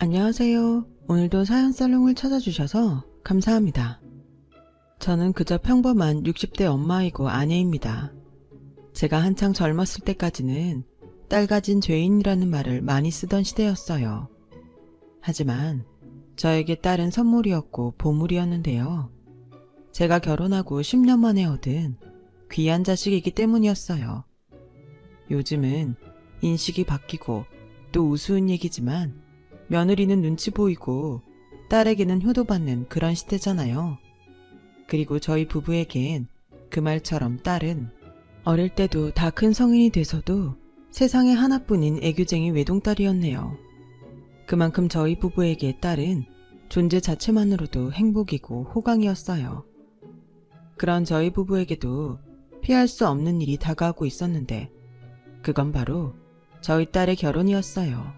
안녕하세요. 오늘도 사연살롱을 찾아주셔서 감사합니다. 저는 그저 평범한 60대 엄마이고 아내입니다. 제가 한창 젊었을 때까지는 딸 가진 죄인이라는 말을 많이 쓰던 시대였어요. 하지만 저에게 딸은 선물이었고 보물이었는데요. 제가 결혼하고 10년 만에 얻은 귀한 자식이기 때문이었어요. 요즘은 인식이 바뀌고 또 우스운 얘기지만 며느리는 눈치 보이고 딸에게는 효도받는 그런 시대잖아요. 그리고 저희 부부에겐 그 말처럼 딸은 어릴 때도 다 큰 성인이 돼서도 세상에 하나뿐인 애교쟁이 외동딸이었네요. 그만큼 저희 부부에게 딸은 존재 자체만으로도 행복이고 호강이었어요. 그런 저희 부부에게도 피할 수 없는 일이 다가오고 있었는데 그건 바로 저희 딸의 결혼이었어요.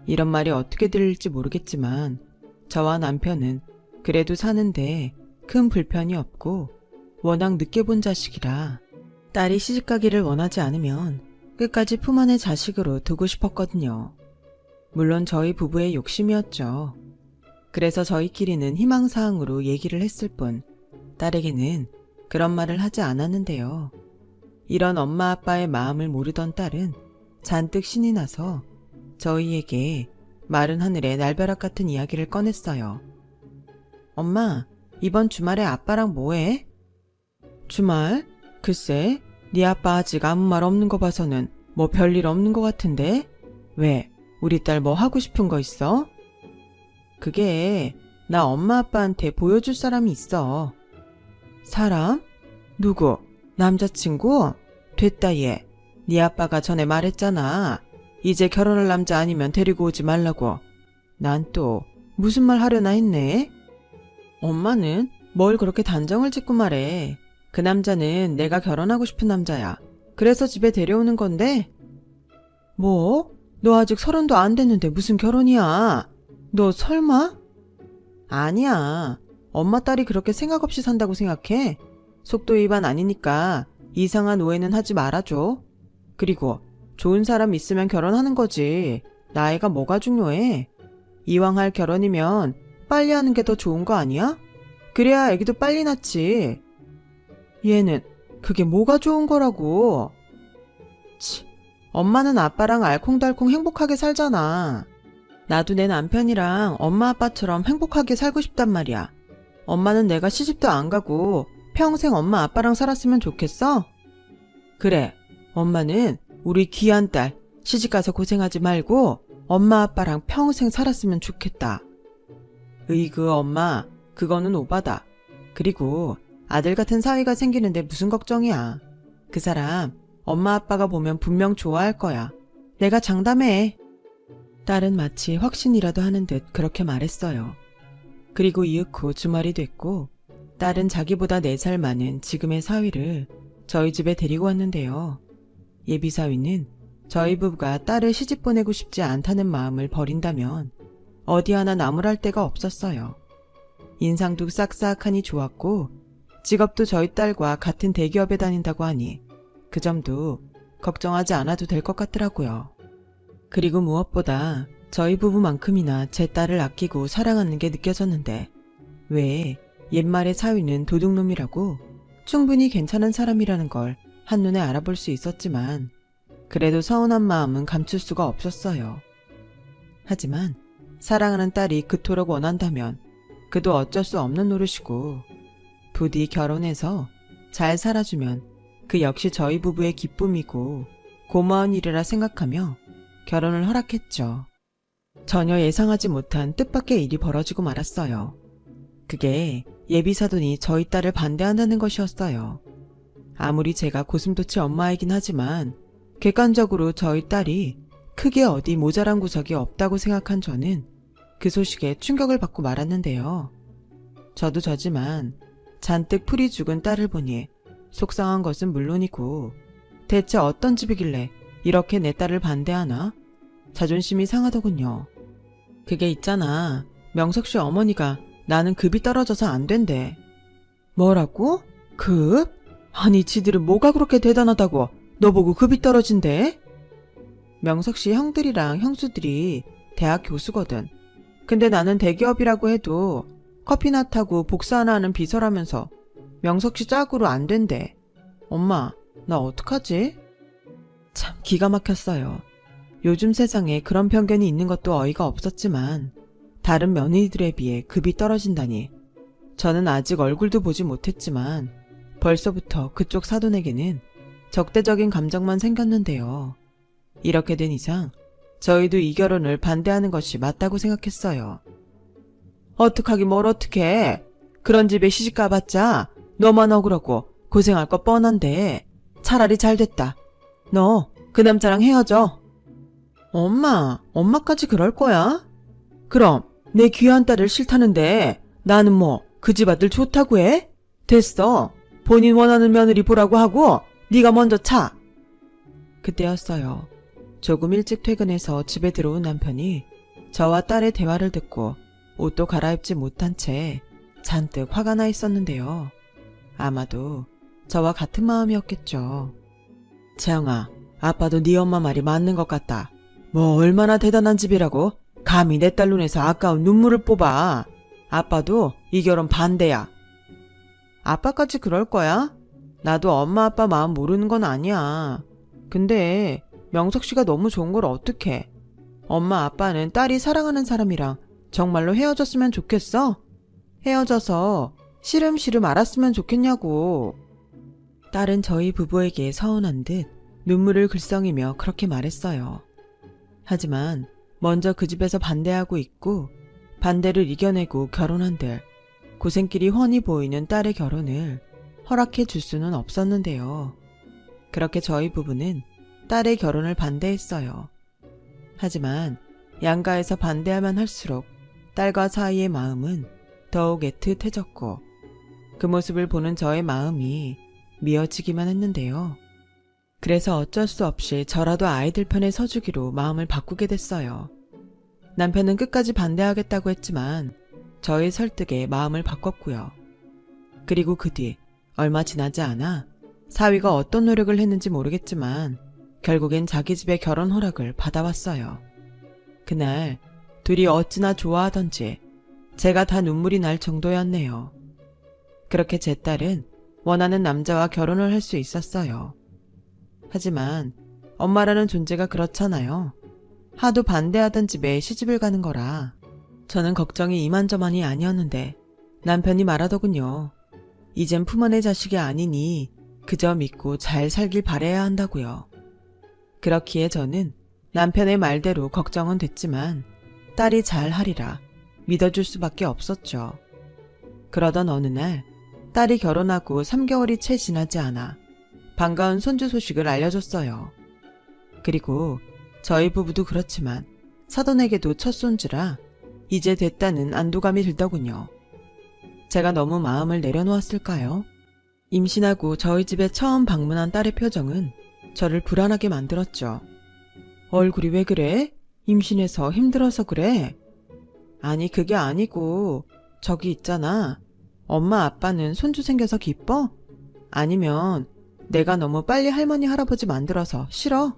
이런 말이 어떻게 들릴지 모르겠지만 저와 남편은 그래도 사는데 큰 불편이 없고 워낙 늦게 본 자식이라 딸이 시집가기를 원하지 않으면 끝까지 품 안의 자식으로 두고 싶었거든요. 물론 저희 부부의 욕심이었죠. 그래서 저희끼리는 희망사항으로 얘기를 했을 뿐 딸에게는 그런 말을 하지 않았는데요. 이런 엄마 아빠의 마음을 모르던 딸은 잔뜩 신이 나서 저희에게 마른 하늘의 날벼락 같은 이야기를 꺼냈어요. 엄마, 이번 주말에 아빠랑 뭐해? 주말? 글쎄, 네 아빠 아직 아무 말 없는 거 봐서는 뭐 별일 없는 거 같은데? 왜? 우리 딸 뭐 하고 싶은 거 있어? 그게 나 엄마 아빠한테 보여줄 사람이 있어. 사람? 누구? 남자친구? 됐다 얘. 네 아빠가 전에 말했잖아. 이제 결혼할 남자 아니면 데리고 오지 말라고. 난 또 무슨 말 하려나 했네. 엄마는 뭘 그렇게 단정을 짓고 말해. 그 남자는 내가 결혼하고 싶은 남자야. 그래서 집에 데려오는 건데. 뭐? 너 아직 30도 안 됐는데 무슨 결혼이야? 너 설마? 아니야. 엄마 딸이 그렇게 생각 없이 산다고 생각해. 속도 위반 아니니까 이상한 오해는 하지 말아줘. 그리고 좋은 사람 있으면 결혼하는 거지. 나이가 뭐가 중요해? 이왕 할 결혼이면 빨리 하는 게 더 좋은 거 아니야? 그래야 애기도 빨리 낳지. 얘는 그게 뭐가 좋은 거라고. 치, 엄마는 아빠랑 알콩달콩 행복하게 살잖아. 나도 내 남편이랑 엄마 아빠처럼 행복하게 살고 싶단 말이야. 엄마는 내가 시집도 안 가고 평생 엄마 아빠랑 살았으면 좋겠어? 그래, 엄마는 우리 귀한 딸 시집가서 고생하지 말고 엄마 아빠랑 평생 살았으면 좋겠다. 으이그 엄마, 그거는 오바다. 그리고 아들 같은 사위가 생기는데 무슨 걱정이야. 그 사람 엄마 아빠가 보면 분명 좋아할 거야. 내가 장담해. 딸은 마치 확신이라도 하는 듯 그렇게 말했어요. 그리고 이윽고 주말이 됐고 딸은 자기보다 4살 많은 지금의 사위를 저희 집에 데리고 왔는데요. 예비사위는 저희 부부가 딸을 시집 보내고 싶지 않다는 마음을 버린다면 어디 하나 나무랄 데가 없었어요. 인상도 싹싹하니 좋았고 직업도 저희 딸과 같은 대기업에 다닌다고 하니 그 점도 걱정하지 않아도 될 것 같더라고요. 그리고 무엇보다 저희 부부만큼이나 제 딸을 아끼고 사랑하는 게 느껴졌는데 왜 옛말의 사위는 도둑놈이라고 충분히 괜찮은 사람이라는 걸 한눈에 알아볼 수 있었지만 그래도 서운한 마음은 감출 수가 없었어요. 하지만 사랑하는 딸이 그토록 원한다면 그도 어쩔 수 없는 노릇이고 부디 결혼해서 잘 살아주면 그 역시 저희 부부의 기쁨이고 고마운 일이라 생각하며 결혼을 허락했죠. 전혀 예상하지 못한 뜻밖의 일이 벌어지고 말았어요. 그게 예비사돈이 저희 딸을 반대한다는 것이었어요. 아무리 제가 고슴도치 엄마이긴 하지만 객관적으로 저희 딸이 크게 어디 모자란 구석이 없다고 생각한 저는 그 소식에 충격을 받고 말았는데요. 저도 저지만 잔뜩 풀이 죽은 딸을 보니 속상한 것은 물론이고 대체 어떤 집이길래 이렇게 내 딸을 반대하나? 자존심이 상하더군요. 그게 있잖아. 명석 씨 어머니가 나는 급이 떨어져서 안 된대. 뭐라고? 급? 아니 지들은 뭐가 그렇게 대단하다고 너 보고 급이 떨어진대? 명석 씨 형들이랑 형수들이 대학 교수거든. 근데 나는 대기업이라고 해도 커피나 타고 복사 하나 하는 비서라면서 명석씨 짝으로 안 된대. 엄마, 나 어떡하지? 참 기가 막혔어요. 요즘 세상에 그런 편견이 있는 것도 어이가 없었지만 다른 며느리들에 비해 급이 떨어진다니. 저는 아직 얼굴도 보지 못했지만 벌써부터 그쪽 사돈에게는 적대적인 감정만 생겼는데요. 이렇게 된 이상 저희도 이 결혼을 반대하는 것이 맞다고 생각했어요. 어떡하긴 뭘 어떡해. 그런 집에 시집 가봤자 너만 억울하고 고생할 거 뻔한데 차라리 잘 됐다. 너 그 남자랑 헤어져. 엄마까지 그럴 거야? 그럼 내 귀한 딸을 싫다는데 나는 뭐 그 집 아들 좋다고 해? 됐어. 본인 원하는 며느리 보라고 하고 네가 먼저 차. 그때였어요. 조금 일찍 퇴근해서 집에 들어온 남편이 저와 딸의 대화를 듣고 옷도 갈아입지 못한 채 잔뜩 화가 나 있었는데요. 아마도 저와 같은 마음이었겠죠. 채영아, 아빠도 네 엄마 말이 맞는 것 같다. 뭐 얼마나 대단한 집이라고 감히 내 딸 눈에서 아까운 눈물을 뽑아. 아빠도 이 결혼 반대야. 아빠까지 그럴 거야? 나도 엄마 아빠 마음 모르는 건 아니야. 근데 명석 씨가 너무 좋은 걸 어떡해. 엄마 아빠는 딸이 사랑하는 사람이랑 정말로 헤어졌으면 좋겠어? 헤어져서 시름시름 알았으면 좋겠냐고. 딸은 저희 부부에게 서운한 듯 눈물을 글썽이며 그렇게 말했어요. 하지만 먼저 그 집에서 반대하고 있고 반대를 이겨내고 결혼한들 고생길이 훤히 보이는 딸의 결혼을 허락해 줄 수는 없었는데요. 그렇게 저희 부부는 딸의 결혼을 반대했어요. 하지만 양가에서 반대하면 할수록 딸과 사이의 마음은 더욱 애틋해졌고 그 모습을 보는 저의 마음이 미어지기만 했는데요. 그래서 어쩔 수 없이 저라도 아이들 편에 서주기로 마음을 바꾸게 됐어요. 남편은 끝까지 반대하겠다고 했지만 저의 설득에 마음을 바꿨고요. 그리고 그 뒤 얼마 지나지 않아 사위가 어떤 노력을 했는지 모르겠지만 결국엔 자기 집의 결혼 허락을 받아왔어요. 그날 둘이 어찌나 좋아하던지 제가 다 눈물이 날 정도였네요. 그렇게 제 딸은 원하는 남자와 결혼을 할 수 있었어요. 하지만 엄마라는 존재가 그렇잖아요. 하도 반대하던 집에 시집을 가는 거라 저는 걱정이 이만저만이 아니었는데 남편이 말하더군요. 이젠 품어낼 자식이 아니니 그저 믿고 잘 살길 바라야 한다고요. 그렇기에 저는 남편의 말대로 걱정은 됐지만 딸이 잘 하리라 믿어줄 수밖에 없었죠. 그러던 어느 날 딸이 결혼하고 3개월이 채 지나지 않아 반가운 손주 소식을 알려줬어요. 그리고 저희 부부도 그렇지만 사돈에게도 첫 손주라 이제 됐다는 안도감이 들더군요. 제가 너무 마음을 내려놓았을까요? 임신하고 저희 집에 처음 방문한 딸의 표정은 저를 불안하게 만들었죠. 얼굴이 왜 그래? 임신해서 힘들어서 그래? 아니 그게 아니고 저기 있잖아. 엄마 아빠는 손주 생겨서 기뻐? 아니면 내가 너무 빨리 할머니 할아버지 만들어서 싫어?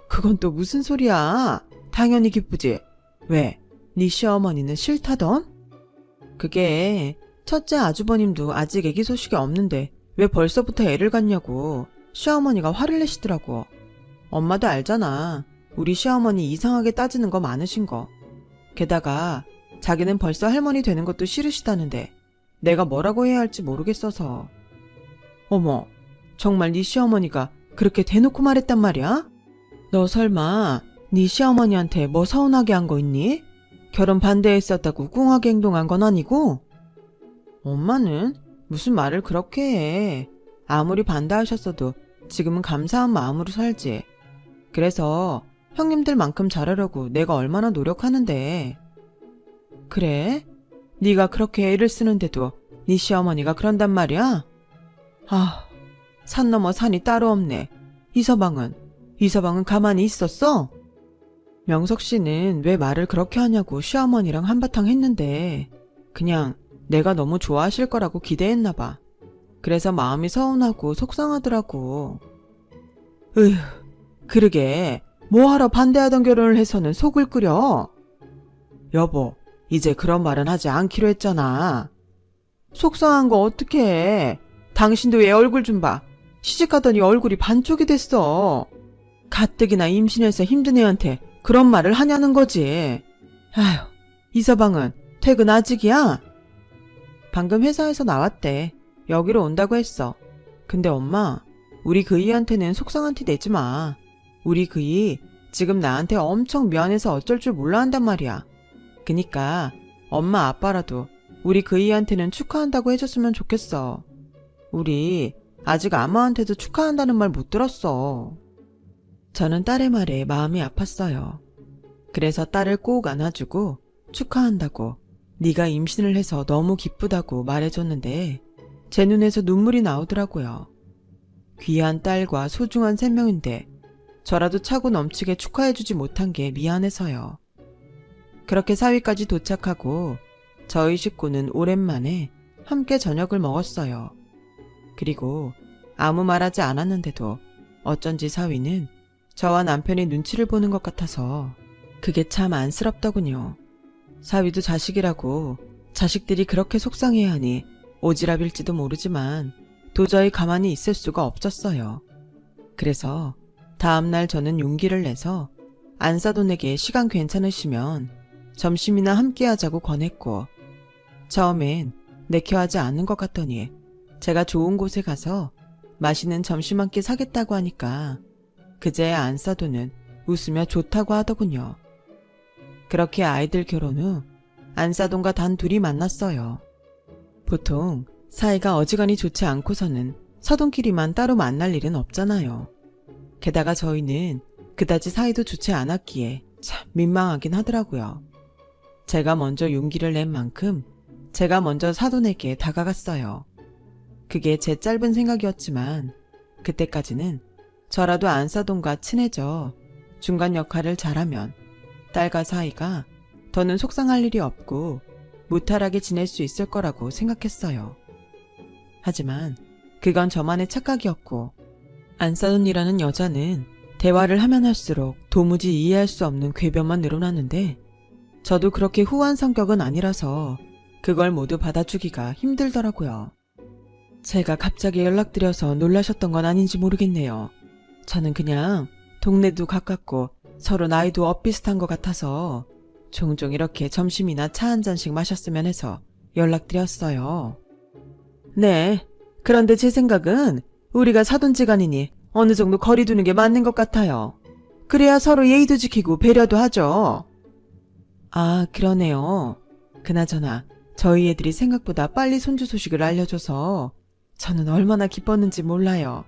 그건 또 무슨 소리야. 당연히 기쁘지. 왜? 네 시어머니는 싫다던? 그게 첫째 아주버님도 아직 애기 소식이 없는데 왜 벌써부터 애를 갖냐고 시어머니가 화를 내시더라고. 엄마도 알잖아. 우리 시어머니 이상하게 따지는 거 많으신 거. 게다가 자기는 벌써 할머니 되는 것도 싫으시다는데 내가 뭐라고 해야 할지 모르겠어서. 어머, 정말 네 시어머니가 그렇게 대놓고 말했단 말이야? 너 설마 네 시어머니한테 뭐 서운하게 한 거 있니? 결혼 반대했었다고 꿍하게 행동한 건 아니고? 엄마는 무슨 말을 그렇게 해. 아무리 반대하셨어도 지금은 감사한 마음으로 살지. 그래서 형님들만큼 잘하려고 내가 얼마나 노력하는데. 그래? 네가 그렇게 애를 쓰는데도 네 시어머니가 그런단 말이야? 아, 산 넘어 산이 따로 없네. 이서방은 가만히 있었어? 명석 씨는 왜 말을 그렇게 하냐고 시어머니랑 한바탕 했는데 그냥 내가 너무 좋아하실 거라고 기대했나 봐. 그래서 마음이 서운하고 속상하더라고. 그러게 뭐하러 반대하던 결혼을 해서는 속을 끓여? 여보, 이제 그런 말은 하지 않기로 했잖아. 속상한 거 어떡해. 당신도 얘 얼굴 좀 봐. 시집가더니 얼굴이 반쪽이 됐어. 가뜩이나 임신해서 힘든 애한테 그런 말을 하냐는 거지. 아휴, 이서방은 퇴근 아직이야? 방금 회사에서 나왔대. 여기로 온다고 했어. 근데 엄마, 우리 그이한테는 속상한 티 내지 마. 우리 그이 지금 나한테 엄청 미안해서 어쩔 줄 몰라 한단 말이야. 그니까 엄마 아빠라도 우리 그이한테는 축하한다고 해줬으면 좋겠어. 우리 아직 아무한테도 축하한다는 말 못 들었어. 저는 딸의 말에 마음이 아팠어요. 그래서 딸을 꼭 안아주고 축하한다고 네가 임신을 해서 너무 기쁘다고 말해줬는데 제 눈에서 눈물이 나오더라고요. 귀한 딸과 소중한 생명인데 저라도 차고 넘치게 축하해주지 못한 게 미안해서요. 그렇게 사위까지 도착하고 저희 식구는 오랜만에 함께 저녁을 먹었어요. 그리고 아무 말하지 않았는데도 어쩐지 사위는 저와 남편이 눈치를 보는 것 같아서 그게 참 안쓰럽더군요. 사위도 자식이라고 자식들이 그렇게 속상해하니 오지랖일지도 모르지만 도저히 가만히 있을 수가 없었어요. 그래서 다음날 저는 용기를 내서 안사돈에게 시간 괜찮으시면 점심이나 함께 하자고 권했고 처음엔 내켜하지 않는 것 같더니 제가 좋은 곳에 가서 맛있는 점심 한 끼 사겠다고 하니까 그제야 안사돈은 웃으며 좋다고 하더군요. 그렇게 아이들 결혼 후 안사돈과 단 둘이 만났어요. 보통 사이가 어지간히 좋지 않고서는 사돈끼리만 따로 만날 일은 없잖아요. 게다가 저희는 그다지 사이도 좋지 않았기에 참 민망하긴 하더라고요. 제가 먼저 용기를 낸 만큼 제가 먼저 사돈에게 다가갔어요. 그게 제 짧은 생각이었지만 그때까지는 저라도 안사돈과 친해져 중간 역할을 잘하면 딸과 사이가 더는 속상할 일이 없고 무탈하게 지낼 수 있을 거라고 생각했어요. 하지만 그건 저만의 착각이었고 안사돈이라는 여자는 대화를 하면 할수록 도무지 이해할 수 없는 궤변만 늘어나는데 저도 그렇게 후한 성격은 아니라서 그걸 모두 받아주기가 힘들더라고요. 제가 갑자기 연락드려서 놀라셨던 건 아닌지 모르겠네요. 저는 그냥 동네도 가깝고 서로 나이도 엇비슷한 것 같아서 종종 이렇게 점심이나 차 한 잔씩 마셨으면 해서 연락드렸어요. 네, 그런데 제 생각은 우리가 사돈지간이니 어느 정도 거리 두는 게 맞는 것 같아요. 그래야 서로 예의도 지키고 배려도 하죠. 아, 그러네요. 그나저나 저희 애들이 생각보다 빨리 손주 소식을 알려줘서 저는 얼마나 기뻤는지 몰라요.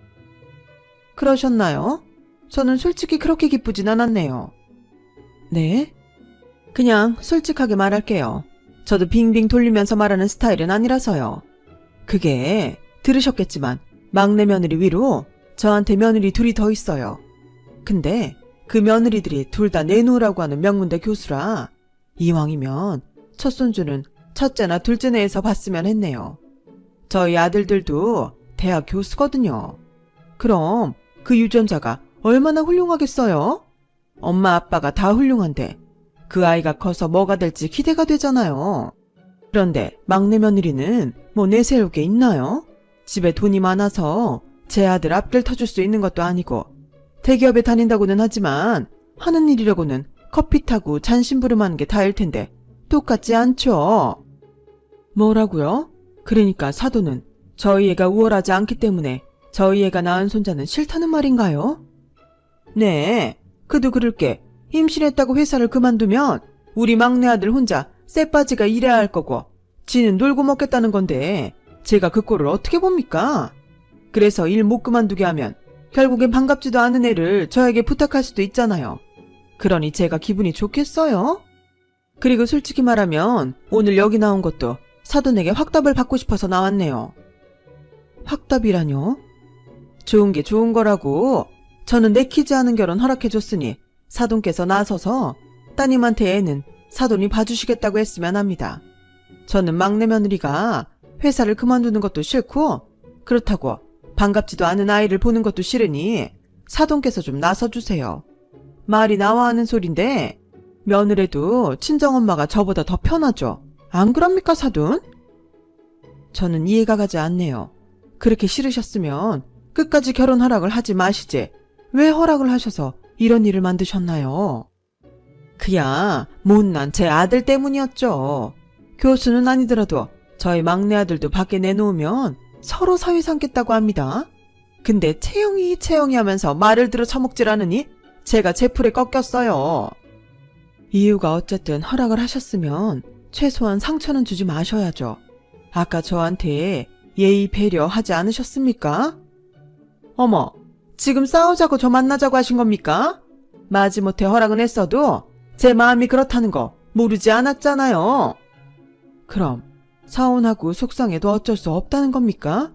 그러셨나요? 저는 솔직히 그렇게 기쁘진 않았네요. 네? 그냥 솔직하게 말할게요. 저도 빙빙 돌리면서 말하는 스타일은 아니라서요. 그게 들으셨겠지만 막내 며느리 위로 저한테 며느리 둘이 더 있어요. 근데 그 며느리들이 둘 다 내놓으라고 하는 명문대 교수라 이왕이면 첫 손주는 첫째나 둘째 내에서 봤으면 했네요. 저희 아들들도 대학 교수거든요. 그럼 그 유전자가 얼마나 훌륭하겠어요? 엄마 아빠가 다 훌륭한데 그 아이가 커서 뭐가 될지 기대가 되잖아요. 그런데 막내 며느리는 뭐 내세울 게 있나요? 집에 돈이 많아서 제 아들 앞길 터줄 수 있는 것도 아니고 대기업에 다닌다고는 하지만 하는 일이라고는 커피 타고 잔심부름하는 게 다일 텐데 똑같지 않죠? 뭐라고요? 그러니까 사돈은 저희 애가 우월하지 않기 때문에 저희 애가 낳은 손자는 싫다는 말인가요? 네, 그도 그럴게. 임신했다고 회사를 그만두면 우리 막내 아들 혼자 쎄빠지가 일해야 할 거고 지는 놀고 먹겠다는 건데 제가 그 꼴을 어떻게 봅니까? 그래서 일 못 그만두게 하면 결국엔 반갑지도 않은 애를 저에게 부탁할 수도 있잖아요. 그러니 제가 기분이 좋겠어요? 그리고 솔직히 말하면 오늘 여기 나온 것도 사돈에게 확답을 받고 싶어서 나왔네요. 확답이라뇨? 좋은 게 좋은 거라고. 저는 내키지 않은 결혼 허락해줬으니 사돈께서 나서서 따님한테 애는 사돈이 봐주시겠다고 했으면 합니다. 저는 막내 며느리가 회사를 그만두는 것도 싫고 그렇다고 반갑지도 않은 아이를 보는 것도 싫으니 사돈께서 좀 나서주세요. 말이 나와 하는 소린데 며느리도 친정엄마가 저보다 더 편하죠. 안 그럽니까, 사돈? 저는 이해가 가지 않네요. 그렇게 싫으셨으면 끝까지 결혼 허락을 하지 마시지. 왜 허락을 하셔서 이런 일을 만드셨나요? 그야 못난 제 아들 때문이었죠. 교수는 아니더라도 저희 막내 아들도 밖에 내놓으면 서로 사위 삼겠다고 합니다. 근데 채영이 하면서 말을 들어 처먹질 않으니 제가 제 풀에 꺾였어요. 이유가 어쨌든 허락을 하셨으면 최소한 상처는 주지 마셔야죠. 아까 저한테 예의 배려하지 않으셨습니까? 어머, 지금 싸우자고 저 만나자고 하신 겁니까? 마지못해 허락은 했어도 제 마음이 그렇다는 거 모르지 않았잖아요. 그럼 서운하고 속상해도 어쩔 수 없다는 겁니까?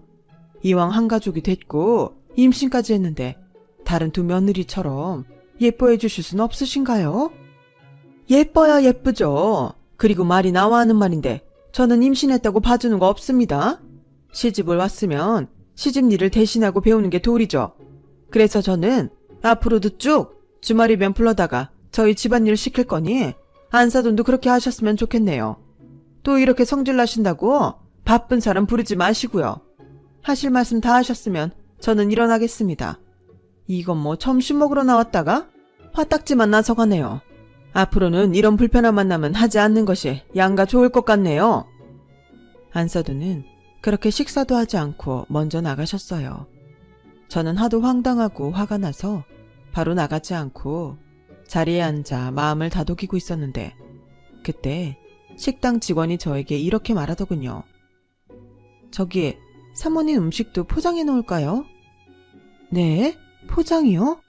이왕 한 가족이 됐고 임신까지 했는데 다른 두 며느리처럼 예뻐해 주실 순 없으신가요? 예뻐야 예쁘죠. 그리고 말이 나와 하는 말인데 저는 임신했다고 봐주는 거 없습니다. 시집을 왔으면 시집 일을 대신하고 배우는 게 도리죠. 그래서 저는 앞으로도 쭉 주말이면 불러다가 저희 집안일 시킬 거니 안사돈도 그렇게 하셨으면 좋겠네요. 또 이렇게 성질나신다고 바쁜 사람 부르지 마시고요. 하실 말씀 다 하셨으면 저는 일어나겠습니다. 이건 뭐 점심 먹으러 나왔다가 화딱지만 나서가네요. 앞으로는 이런 불편한 만남은 하지 않는 것이 양가 좋을 것 같네요. 안사돈은 그렇게 식사도 하지 않고 먼저 나가셨어요. 저는 하도 황당하고 화가 나서 바로 나가지 않고 자리에 앉아 마음을 다독이고 있었는데 그때 식당 직원이 저에게 이렇게 말하더군요. 저기 사모님 음식도 포장해 놓을까요? 네? 포장이요?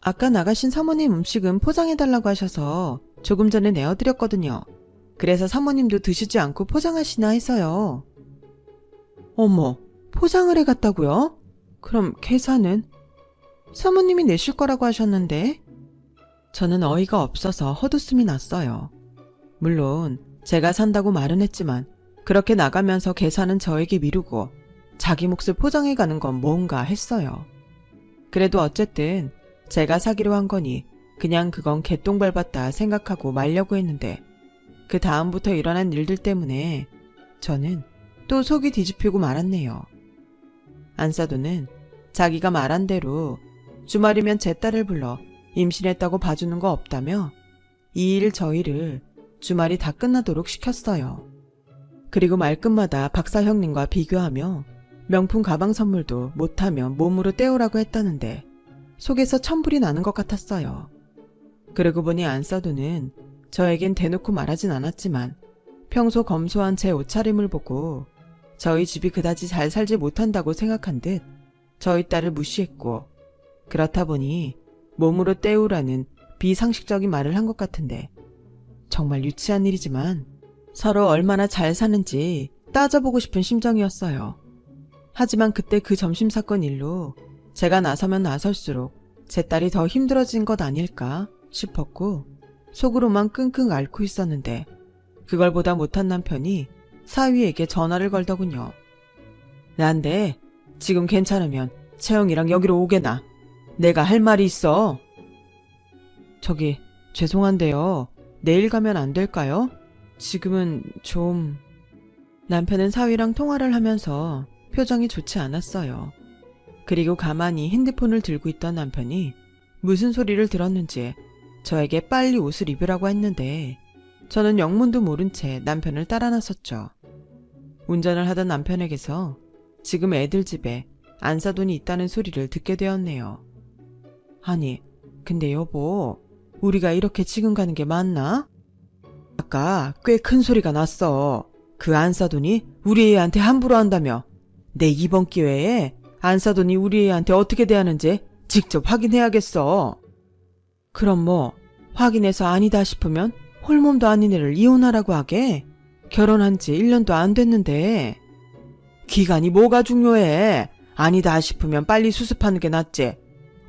아까 나가신 사모님 음식은 포장해달라고 하셔서 조금 전에 내어드렸거든요. 그래서 사모님도 드시지 않고 포장하시나 해서요. 어머, 포장을 해갔다고요? 그럼 계산은? 사모님이 내실 거라고 하셨는데? 저는 어이가 없어서 헛웃음이 났어요. 물론 제가 산다고 말은 했지만 그렇게 나가면서 계산은 저에게 미루고 자기 몫을 포장해가는 건 뭔가 했어요. 그래도 어쨌든 제가 사기로 한 거니 그냥 그건 개똥 밟았다 생각하고 말려고 했는데 그 다음부터 일어난 일들 때문에 저는 또 속이 뒤집히고 말았네요. 안사돈은 자기가 말한 대로 주말이면 제 딸을 불러 임신했다고 봐주는 거 없다며 이 일 저 일을 주말이 다 끝나도록 시켰어요. 그리고 말끝마다 박사 형님과 비교하며 명품 가방 선물도 못하면 몸으로 때우라고 했다는데 속에서 천불이 나는 것 같았어요. 그러고 보니 안사돈은 저에겐 대놓고 말하진 않았지만 평소 검소한 제 옷차림을 보고 저희 집이 그다지 잘 살지 못한다고 생각한 듯 저희 딸을 무시했고 그렇다 보니 몸으로 때우라는 비상식적인 말을 한 것 같은데 정말 유치한 일이지만 서로 얼마나 잘 사는지 따져보고 싶은 심정이었어요. 하지만 그때 그 점심 사건 일로 제가 나서면 나설수록 제 딸이 더 힘들어진 것 아닐까 싶었고 속으로만 끙끙 앓고 있었는데 그걸 보다 못한 남편이 사위에게 전화를 걸더군요. 난데 지금 괜찮으면 채영이랑 여기로 오게나. 내가 할 말이 있어. 저기 죄송한데요. 내일 가면 안 될까요? 지금은 좀... 남편은 사위랑 통화를 하면서 표정이 좋지 않았어요. 그리고 가만히 핸드폰을 들고 있던 남편이 무슨 소리를 들었는지 저에게 빨리 옷을 입으라고 했는데 저는 영문도 모른 채 남편을 따라 나섰죠. 운전을 하던 남편에게서 지금 애들 집에 안사돈이 있다는 소리를 듣게 되었네요. 아니, 근데 여보, 우리가 이렇게 지금 가는 게 맞나? 아까 꽤 큰 소리가 났어. 그 안사돈이 우리 애한테 함부로 한다며. 내 이번 기회에 안사돈이 우리 애한테 어떻게 대하는지 직접 확인해야겠어. 그럼 뭐 확인해서 아니다 싶으면 홀몸도 아닌 애를 이혼하라고 하게? 결혼한 지 1년도 안 됐는데. 기간이 뭐가 중요해. 아니다 싶으면 빨리 수습하는 게 낫지.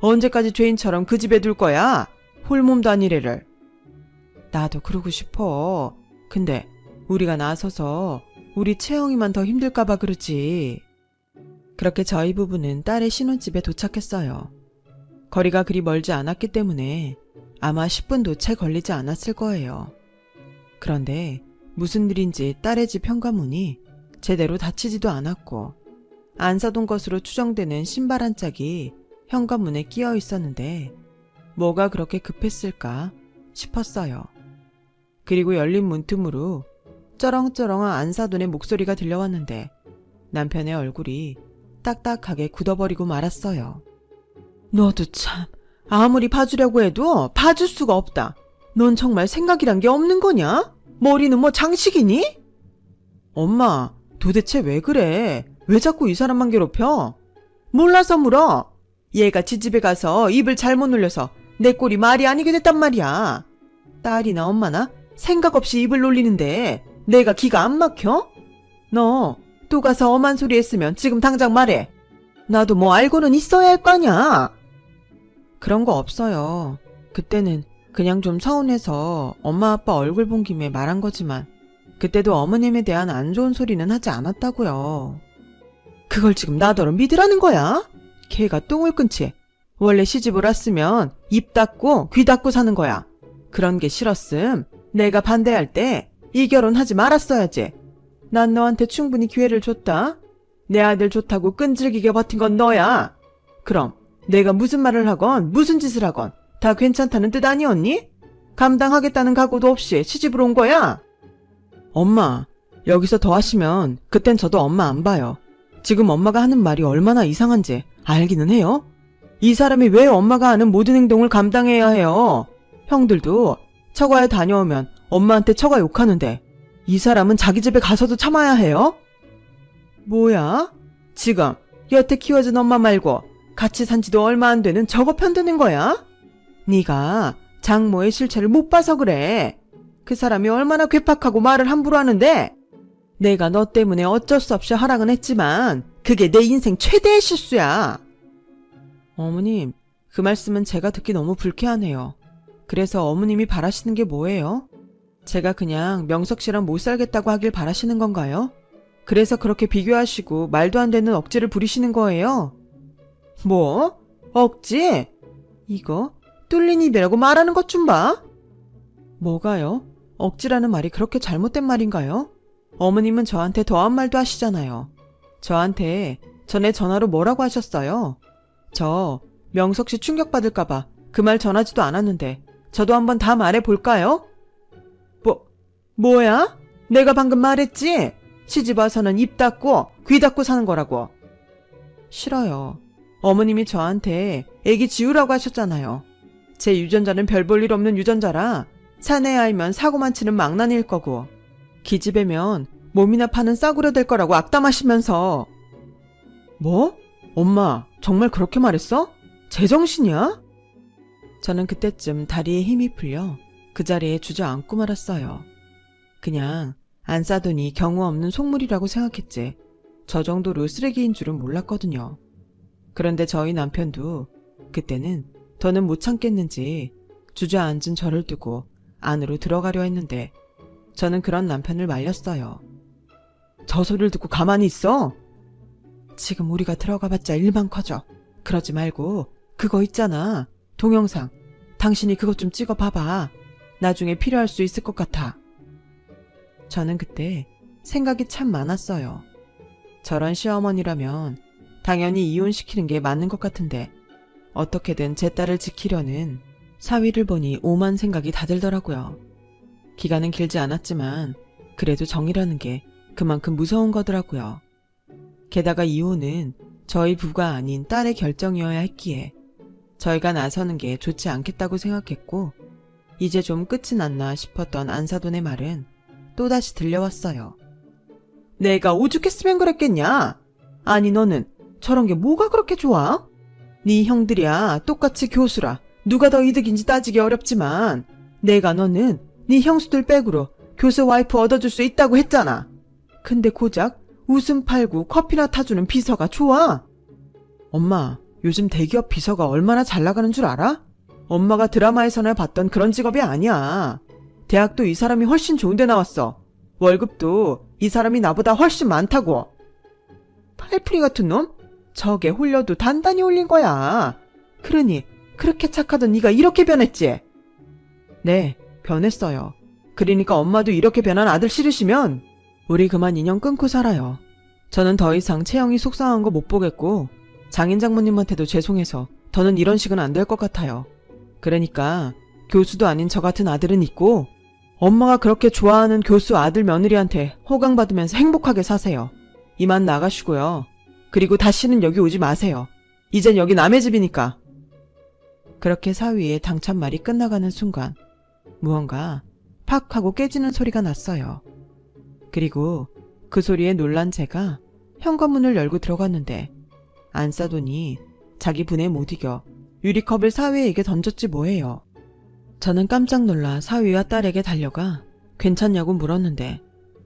언제까지 죄인처럼 그 집에 둘 거야? 홀몸도 아닌 애를. 나도 그러고 싶어. 근데 우리가 나서서 우리 채영이만 더 힘들까봐 그러지. 그렇게 저희 부부는 딸의 신혼집에 도착했어요. 거리가 그리 멀지 않았기 때문에 아마 10분도 채 걸리지 않았을 거예요. 그런데 무슨 일인지 딸의 집 현관문이 제대로 닫히지도 않았고 안 사둔 것으로 추정되는 신발 한 짝이 현관문에 끼어 있었는데 뭐가 그렇게 급했을까 싶었어요. 그리고 열린 문틈으로 쩌렁쩌렁한 안사돈의 목소리가 들려왔는데 남편의 얼굴이 딱딱하게 굳어버리고 말았어요. 너도 참 아무리 봐주려고 해도 봐줄 수가 없다. 넌 정말 생각이란 게 없는 거냐? 머리는 뭐 장식이니? 엄마, 도대체 왜 그래? 왜 자꾸 이 사람만 괴롭혀? 몰라서 물어. 얘가 지집에 가서 입을 잘못 놀려서 내 꼴이 말이 아니게 됐단 말이야. 딸이나 엄마나 생각 없이 입을 놀리는데 내가 기가 안 막혀? 너 또 가서 엄한 소리 했으면 지금 당장 말해. 나도 뭐 알고는 있어야 할 거 아냐. 그런 거 없어요. 그때는 그냥 좀 서운해서 엄마 아빠 얼굴 본 김에 말한 거지만 그때도 어머님에 대한 안 좋은 소리는 하지 않았다고요. 그걸 지금 나더러 믿으라는 거야? 걔가 똥을 끊지. 원래 시집을 왔으면 입 닫고 귀 닫고 사는 거야. 그런 게 싫었음. 내가 반대할 때 이 결혼하지 말았어야지. 난 너한테 충분히 기회를 줬다. 내 아들 좋다고 끈질기게 버틴 건 너야. 그럼 내가 무슨 말을 하건 무슨 짓을 하건 다 괜찮다는 뜻 아니었니? 감당하겠다는 각오도 없이 시집을 온 거야. 엄마, 여기서 더 하시면 그땐 저도 엄마 안 봐요. 지금 엄마가 하는 말이 얼마나 이상한지 알기는 해요. 이 사람이 왜 엄마가 하는 모든 행동을 감당해야 해요? 형들도 처가에 다녀오면 엄마한테 처가 욕하는데 이 사람은 자기 집에 가서도 참아야 해요? 뭐야? 지금 여태 키워준 엄마 말고 같이 산 지도 얼마 안 되는 저거 편드는 거야? 네가 장모의 실체를 못 봐서 그래. 그 사람이 얼마나 괴팍하고 말을 함부로 하는데 내가 너 때문에 어쩔 수 없이 허락은 했지만 그게 내 인생 최대의 실수야. 어머님, 그 말씀은 제가 듣기 너무 불쾌하네요. 그래서 어머님이 바라시는 게 뭐예요? 제가 그냥 명석 씨랑 못 살겠다고 하길 바라시는 건가요? 그래서 그렇게 비교하시고 말도 안 되는 억지를 부리시는 거예요? 뭐? 억지? 이거 뚫린 입이라고 말하는 것 좀 봐. 뭐가요? 억지라는 말이 그렇게 잘못된 말인가요? 어머님은 저한테 더한 말도 하시잖아요. 저한테 전에 전화로 뭐라고 하셨어요? 저 명석 씨 충격받을까봐 그 말 전하지도 않았는데 저도 한번 다 말해볼까요? 뭐야? 내가 방금 말했지? 시집 와서는 입 닫고 귀 닫고 사는 거라고. 싫어요. 어머님이 저한테 애기 지우라고 하셨잖아요. 제 유전자는 별 볼 일 없는 유전자라 사내 아이면 사고만 치는 망나니일 거고 기집애면 몸이나 파는 싸구려 될 거라고 악담하시면서. 뭐? 엄마 정말 그렇게 말했어? 제정신이야? 저는 그때쯤 다리에 힘이 풀려 그 자리에 주저앉고 말았어요. 그냥 안 싸더니 경우 없는 속물이라고 생각했지 저 정도로 쓰레기인 줄은 몰랐거든요. 그런데 저희 남편도 그때는 더는 못 참겠는지 주저앉은 저를 두고 안으로 들어가려 했는데 저는 그런 남편을 말렸어요. 저 소리를 듣고 가만히 있어? 지금 우리가 들어가봤자 일만 커져. 그러지 말고 그거 있잖아. 동영상. 당신이 그것 좀 찍어봐봐. 나중에 필요할 수 있을 것 같아. 저는 그때 생각이 참 많았어요. 저런 시어머니라면 당연히 이혼시키는 게 맞는 것 같은데 어떻게든 제 딸을 지키려는 사위를 보니 오만 생각이 다 들더라고요. 기간은 길지 않았지만 그래도 정이라는 게 그만큼 무서운 거더라고요. 게다가 이혼은 저희 부가 아닌 딸의 결정이어야 했기에 저희가 나서는 게 좋지 않겠다고 생각했고 이제 좀 끝이 났나 싶었던 안사돈의 말은 또다시 들려왔어요. 내가 오죽했으면 그랬겠냐? 아니 너는 저런 게 뭐가 그렇게 좋아? 네 형들이야 똑같이 교수라 누가 더 이득인지 따지기 어렵지만 내가 너는 네 형수들 백으로 교수 와이프 얻어줄 수 있다고 했잖아. 근데 고작 웃음 팔고 커피나 타주는 비서가 좋아? 엄마, 요즘 대기업 비서가 얼마나 잘 나가는 줄 알아? 엄마가 드라마에서나 봤던 그런 직업이 아니야. 대학도 이 사람이 훨씬 좋은 데 나왔어. 월급도 이 사람이 나보다 훨씬 많다고. 팔풀이 같은 놈? 저게 홀려도 단단히 홀린 거야. 그러니 그렇게 착하던 네가 이렇게 변했지? 네, 변했어요. 그러니까 엄마도 이렇게 변한 아들 싫으시면 우리 그만 인연 끊고 살아요. 저는 더 이상 채영이 속상한 거 못 보겠고 장인 장모님한테도 죄송해서 더는 이런 식은 안 될 것 같아요. 그러니까 교수도 아닌 저 같은 아들은 있고 엄마가 그렇게 좋아하는 교수 아들 며느리한테 호강받으면서 행복하게 사세요. 이만 나가시고요. 그리고 다시는 여기 오지 마세요. 이젠 여기 남의 집이니까. 그렇게 사위의 당찬말이 끝나가는 순간 무언가 팍 하고 깨지는 소리가 났어요. 그리고 그 소리에 놀란 제가 현관문을 열고 들어갔는데 안싸돈이 자기 분에 못 이겨 유리컵을 사위에게 던졌지 뭐예요. 저는 깜짝 놀라 사위와 딸에게 달려가 괜찮냐고 물었는데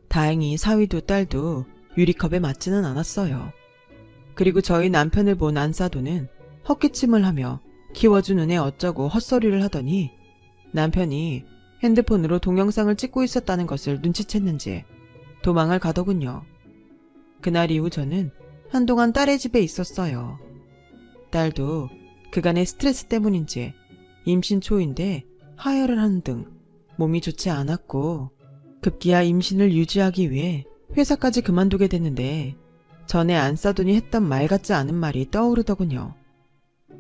다행히 사위도 딸도 유리컵에 맞지는 않았어요. 그리고 저희 남편을 본 안싸돈은 헛기침을 하며 키워준 은혜 어쩌고 헛소리를 하더니 남편이 핸드폰으로 동영상을 찍고 있었다는 것을 눈치챘는지 도망을 가더군요. 그날 이후 저는 한동안 딸의 집에 있었어요. 딸도 그간의 스트레스 때문인지 임신 초인데 하혈을 하는 등 몸이 좋지 않았고 급기야 임신을 유지하기 위해 회사까지 그만두게 됐는데 전에 안싸돈이 했던 말 같지 않은 말이 떠오르더군요.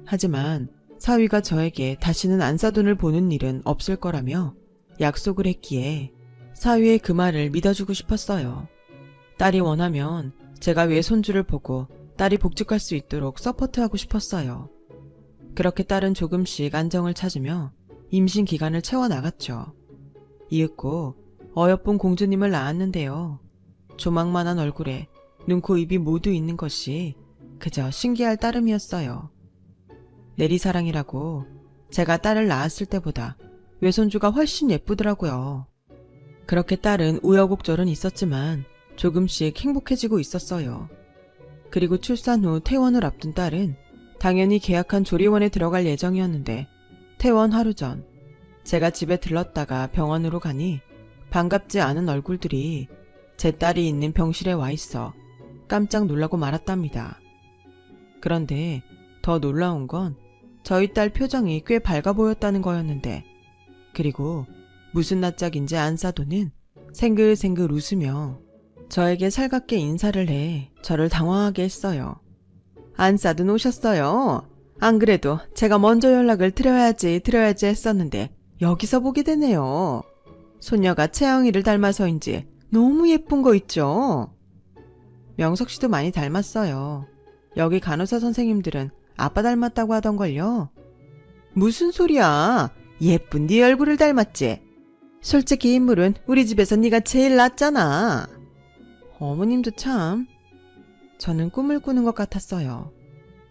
하지만 사위가 저에게 다시는 안싸돈을 보는 일은 없을 거라며 약속을 했기에 사위의 그 말을 믿어주고 싶었어요. 딸이 원하면 제가 외손주를 보고 딸이 복직할 수 있도록 서포트하고 싶었어요. 그렇게 딸은 조금씩 안정을 찾으며 임신 기간을 채워나갔죠. 이윽고 어여쁜 공주님을 낳았는데요. 조망만한 얼굴에 눈, 코, 입이 모두 있는 것이 그저 신기할 따름이었어요. 내리사랑이라고 제가 딸을 낳았을 때보다 외손주가 훨씬 예쁘더라고요. 그렇게 딸은 우여곡절은 있었지만 조금씩 행복해지고 있었어요. 그리고 출산 후 퇴원을 앞둔 딸은 당연히 계약한 조리원에 들어갈 예정이었는데 퇴원 하루 전 제가 집에 들렀다가 병원으로 가니 반갑지 않은 얼굴들이 제 딸이 있는 병실에 와 있어 깜짝 놀라고 말았답니다. 그런데 더 놀라운 건 저희 딸 표정이 꽤 밝아 보였다는 거였는데 그리고 무슨 낯짝인지 안싸돈은 생글생글 웃으며 저에게 살갑게 인사를 해 저를 당황하게 했어요. 안싸돈 오셨어요. 안 그래도 제가 먼저 연락을 드려야지 했었는데 여기서 보게 되네요. 소녀가 채영이를 닮아서인지 너무 예쁜 거 있죠? 명석 씨도 많이 닮았어요. 여기 간호사 선생님들은 아빠 닮았다고 하던걸요. 무슨 소리야. 예쁜 네 얼굴을 닮았지. 솔직히 인물은 우리 집에서 네가 제일 낫잖아. 어머님도 참. 저는 꿈을 꾸는 것 같았어요.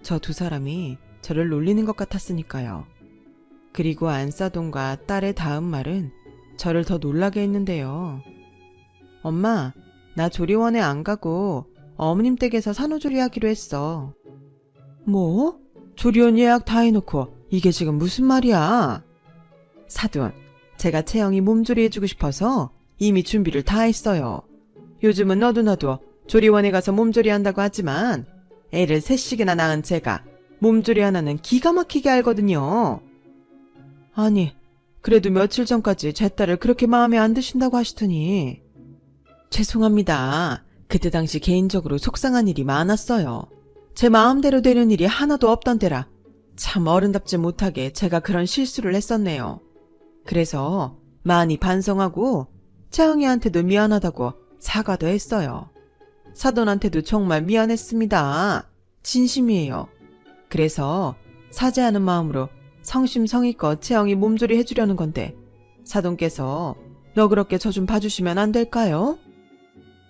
저 두 사람이 저를 놀리는 것 같았으니까요. 그리고 안싸돈과 딸의 다음 말은 저를 더 놀라게 했는데요. 엄마, 나 조리원에 안 가고 어머님 댁에서 산후조리 하기로 했어. 뭐? 조리원 예약 다 해놓고 이게 지금 무슨 말이야? 사돈, 제가 채영이 몸조리 해주고 싶어서 이미 준비를 다 했어요. 요즘은 너도 나도 조리원에 가서 몸조리 한다고 하지만 애를 셋씩이나 낳은 제가 몸조리 하나는 기가 막히게 알거든요. 아니, 그래도 며칠 전까지 제 딸을 그렇게 마음에 안 드신다고 하시더니. 죄송합니다. 그때 당시 개인적으로 속상한 일이 많았어요. 제 마음대로 되는 일이 하나도 없던 때라 참 어른답지 못하게 제가 그런 실수를 했었네요. 그래서 많이 반성하고 채영이한테도 미안하다고 사과도 했어요. 사돈한테도 정말 미안했습니다. 진심이에요. 그래서 사죄하는 마음으로 성심성의껏 채영이 몸조리 해주려는 건데 사돈께서 너그럽게 저 좀 봐주시면 안 될까요?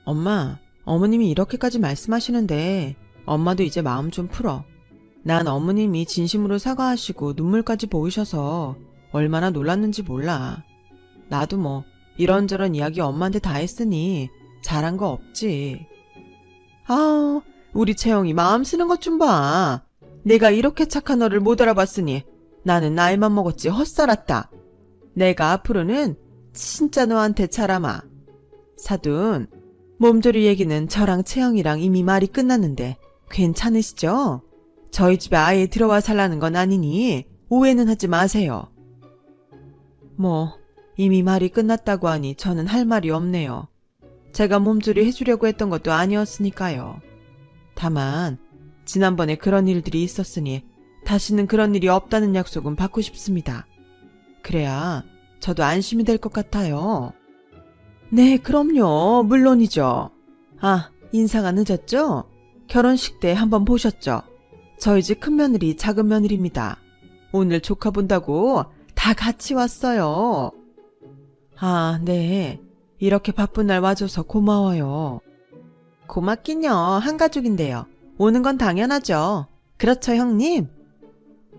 엄마, 어머님이 이렇게까지 말씀하시는데 엄마도 이제 마음 좀 풀어. 난 어머님이 진심으로 사과하시고 눈물까지 보이셔서 얼마나 놀랐는지 몰라. 나도 뭐 이런저런 이야기 엄마한테 다 했으니 잘한 거 없지. 아, 우리 채영이 마음 쓰는 것 좀 봐. 내가 이렇게 착한 너를 못 알아봤으니 나는 나이만 먹었지 헛살았다. 내가 앞으로는 진짜 너한테 잘하마. 사돈, 몸조리 얘기는 저랑 채영이랑 이미 말이 끝났는데 괜찮으시죠? 저희 집에 아예 들어와 살라는 건 아니니 오해는 하지 마세요. 뭐 이미 말이 끝났다고 하니 저는 할 말이 없네요. 제가 몸조리 해주려고 했던 것도 아니었으니까요. 다만 지난번에 그런 일들이 있었으니 다시는 그런 일이 없다는 약속은 받고 싶습니다. 그래야 저도 안심이 될 것 같아요. 네, 그럼요. 물론이죠. 아, 인사가 늦었죠? 결혼식 때 한번 보셨죠? 저희 집 큰며느리, 작은며느리입니다. 오늘 조카 본다고 다 같이 왔어요. 아, 네. 이렇게 바쁜 날 와줘서 고마워요. 고맙긴요. 한가족인데요. 오는 건 당연하죠. 그렇죠, 형님?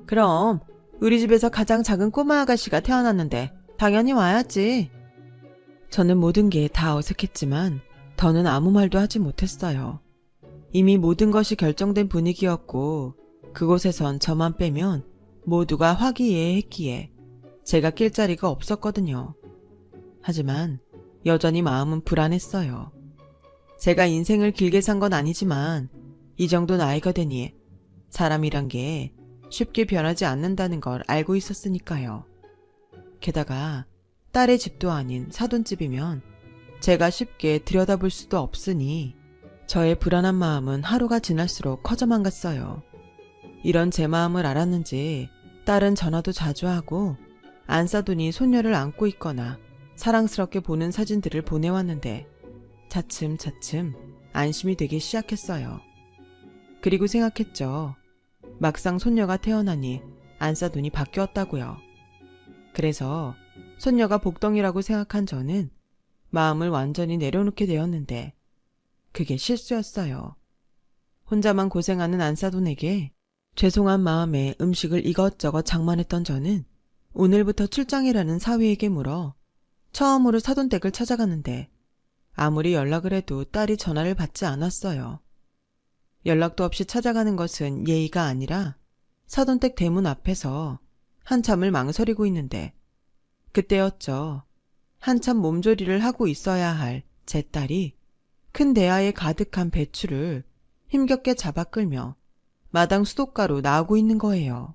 그럼 우리 집에서 가장 작은 꼬마 아가씨가 태어났는데 당연히 와야지. 저는 모든 게 다 어색했지만 더는 아무 말도 하지 못했어요. 이미 모든 것이 결정된 분위기였고 그곳에선 저만 빼면 모두가 화기애애했기에 제가 낄 자리가 없었거든요. 하지만 여전히 마음은 불안했어요. 제가 인생을 길게 산 건 아니지만 이 정도 나이가 되니 사람이란 게 쉽게 변하지 않는다는 걸 알고 있었으니까요. 게다가 딸의 집도 아닌 사돈집이면 제가 쉽게 들여다볼 수도 없으니 저의 불안한 마음은 하루가 지날수록 커져만 갔어요. 이런 제 마음을 알았는지 딸은 전화도 자주 하고 안사돈이 손녀를 안고 있거나 사랑스럽게 보는 사진들을 보내왔는데 차츰차츰 안심이 되기 시작했어요. 그리고 생각했죠. 막상 손녀가 태어나니 안사돈이 바뀌었다고요. 그래서 손녀가 복덩이라고 생각한 저는 마음을 완전히 내려놓게 되었는데 그게 실수였어요. 혼자만 고생하는 안사돈에게 죄송한 마음에 음식을 이것저것 장만했던 저는 오늘부터 출장이라는 사위에게 물어 처음으로 사돈댁을 찾아가는데 아무리 연락을 해도 딸이 전화를 받지 않았어요. 연락도 없이 찾아가는 것은 예의가 아니라 사돈댁 대문 앞에서 한참을 망설이고 있는데 그때였죠. 한참 몸조리를 하고 있어야 할 제 딸이 큰 대야에 가득한 배추를 힘겹게 잡아 끌며 마당 수도가로 나오고 있는 거예요.